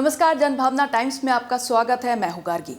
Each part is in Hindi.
नमस्कार, जनभावना टाइम्स में आपका स्वागत है। मैं हूं गार्गी।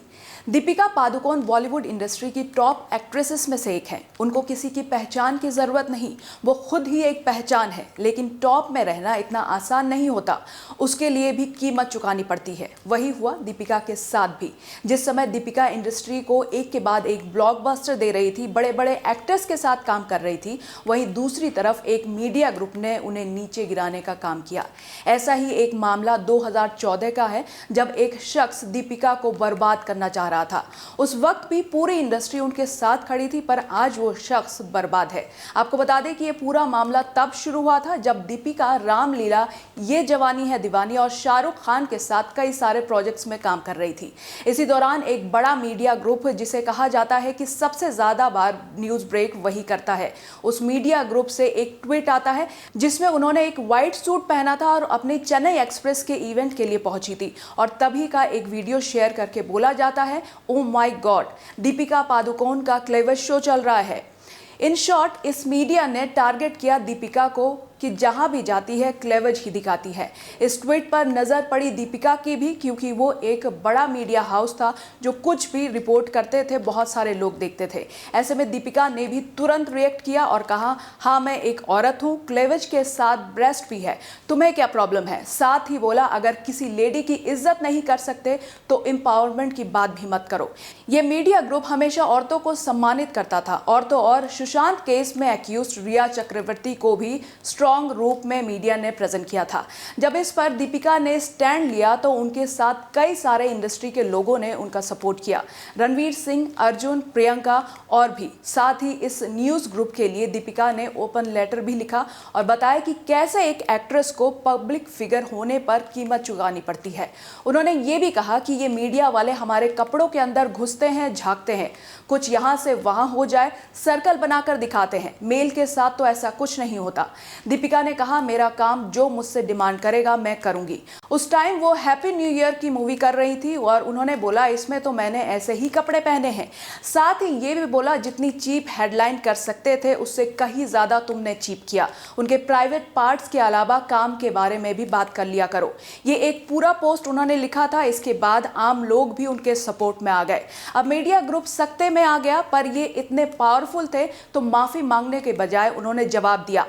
दीपिका पादुकोण बॉलीवुड इंडस्ट्री की टॉप एक्ट्रेसेस में से एक हैं। उनको किसी की पहचान की जरूरत नहीं, वो खुद ही एक पहचान है। लेकिन टॉप में रहना इतना आसान नहीं होता, उसके लिए भी कीमत चुकानी पड़ती है। वही हुआ दीपिका के साथ भी। जिस समय दीपिका इंडस्ट्री को एक के बाद एक ब्लॉकबस्टर दे रही थी, बड़े बड़े एक्टर्स के साथ काम कर रही थी, वहीं दूसरी तरफ एक मीडिया ग्रुप ने उन्हें नीचे गिराने का काम किया। ऐसा ही एक मामला 2014 का है, जब एक शख्स दीपिका को बर्बाद करना चाह रहा था। उस वक्त भी पूरी इंडस्ट्री उनके साथ खड़ी थी, पर आज वो शख्स बर्बाद है। आपको बता दें कि ये पूरा मामला तब शुरू हुआ था जब दीपिका रामलीला, ये जवानी है दीवानी और शाहरुख खान के साथ कई सारे प्रोजेक्ट्स में काम कर रही थी। इसी दौरान एक बड़ा मीडिया ग्रुप, जिसे कहा जाता है कि सबसे ज्यादा बार न्यूज ब्रेक वही करता है, उस मीडिया ग्रुप से एक ट्वीट आता है जिसमें उन्होंने एक व्हाइट सूट पहना था और अपने चेन्नई एक्सप्रेस के इवेंट के लिए पहुंची थी। और तभी का एक वीडियो शेयर करके बोला जाता है, oh my God, Deepika Padukone का क्लेवर शो चल रहा है। इन शॉर्ट, इस मीडिया ने टारगेट किया दीपिका को कि जहां भी जाती है क्लेवज ही दिखाती है। इस ट्वीट पर नजर पड़ी दीपिका की भी, क्योंकि वो एक बड़ा मीडिया हाउस था जो कुछ भी रिपोर्ट करते थे, बहुत सारे लोग देखते थे। ऐसे में दीपिका ने भी तुरंत रिएक्ट किया और कहा, हाँ मैं एक औरत हूँ, क्लेवज के साथ ब्रेस्ट भी है, तुम्हें क्या प्रॉब्लम है। साथ ही बोला, अगर किसी लेडी की इज्जत नहीं कर सकते तो एम्पावरमेंट की बात भी मत करो। ये मीडिया ग्रुप हमेशा औरतों को सम्मानित करता था। औरतों और सुशांत केस में एक्यूज रिया चक्रवर्ती को भी स्ट्रॉन्ग रूप में मीडिया ने प्रेजेंट किया था। जब इस पर दीपिका ने स्टैंड लिया तो उनके साथ कई सारे इंडस्ट्री के लोगों ने उनका सपोर्ट किया। रणवीर सिंह, अर्जुन, प्रियंका और भी। साथ ही इस न्यूज ग्रुप के लिए दीपिका ने ओपन लेटर भी लिखा और बताया कि कैसे एक एक्ट्रेस को पब्लिक फिगर होने पर कीमत चुकानी पड़ती है। उन्होंने ये भी कहा कि ये मीडिया वाले हमारे कपड़ों के अंदर घुसते हैं, झांकते हैं, कुछ यहाँ से वहां हो जाए, सर्कल बनाकर दिखाते हैं। मेल के साथ तो ऐसा कुछ नहीं होता। दीपिका ने कहा, मेरा काम जो मुझसे डिमांड करेगा मैं करूंगी। उस टाइम वो हैप्पी न्यू ईयर की मूवी कर रही थी और उन्होंने बोला, इसमें तो मैंने ऐसे ही कपड़े पहने हैं। साथ ही ये भी बोला, जितनी चीप हेडलाइन कर सकते थे उससे कहीं ज्यादा तुमने चीप किया। उनके प्राइवेट पार्ट्स के अलावा काम के बारे में भी बात कर लिया करो। ये एक पूरा पोस्ट उन्होंने लिखा था। इसके बाद आम लोग भी उनके सपोर्ट में आ गए। अब मीडिया ग्रुप सख्ते में आ गया, पर ये इतने पावरफुल थे तो माफी मांगने के बजाय उन्होंने जवाब दिया,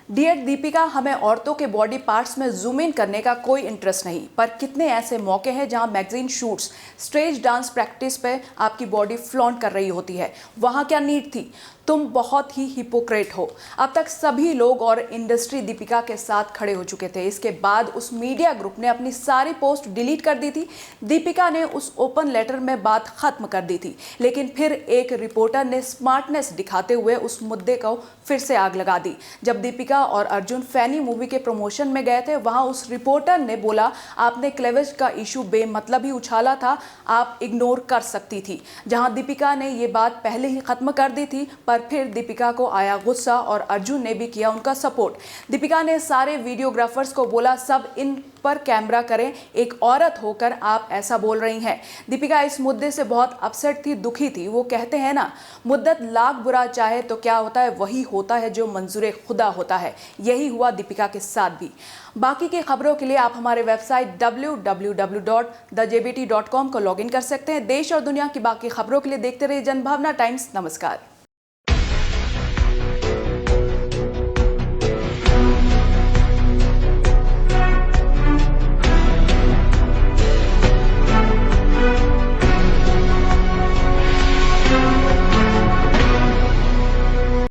डियर दीपिका, हमें औरतों के बॉडी पार्ट्स में जूम इन करने का कोई इंटरेस्ट नहीं, पर कितने ऐसे मौके हैं जहां magazine shoots, stage dance practice पे आपकी बॉडी फ्लॉन्ट कर रही होती है, वहां क्या नीड थी। तुम बहुत ही हिपोक्रेट हो। अब तक सभी लोग और इंडस्ट्री दीपिका के साथ खड़े हो चुके थे। इसके बाद उस मीडिया ग्रुप ने अपनी सारी पोस्ट डिलीट कर दी थी। दीपिका ने उस ओपन लेटर में बात खत्म कर दी थी, लेकिन फिर एक रिपोर्टर ने स्मार्टनेस दिखाते हुए उस मुद्दे को फिर से आग लगा दी। जब दीपिका और अर्जुन फैनी मूवी के प्रमोशन में गए थे, वहां उस रिपोर्टर ने बोला, आपने क्लेवेज का इशू बेमतलब ही उछाला था, आप इग्नोर कर सकती थी। जहां दीपिका ने ये बात पहले ही खत्म कर दी थी, पर फिर दीपिका को आया गुस्सा और अर्जुन ने भी किया उनका सपोर्ट। दीपिका ने सारे वीडियोग्राफर्स को बोला, सब इन पर कैमरा करें, एक औरत होकर आप ऐसा बोल रही हैं। दीपिका इस मुद्दे से बहुत अपसेट थी, दुखी थी। वो कहते हैं ना, मुद्दत लाख बुरा चाहे तो क्या होता है, वही होता है जो मंजूर खुदा होता है। यही हुआ दीपिका के साथ भी। बाकी की खबरों के लिए आप हमारे वेबसाइट www.thejbt.com को लॉगिन कर सकते हैं। देश और दुनिया की बाकी खबरों के लिए देखते रहिए जनभावना टाइम्स। नमस्कार।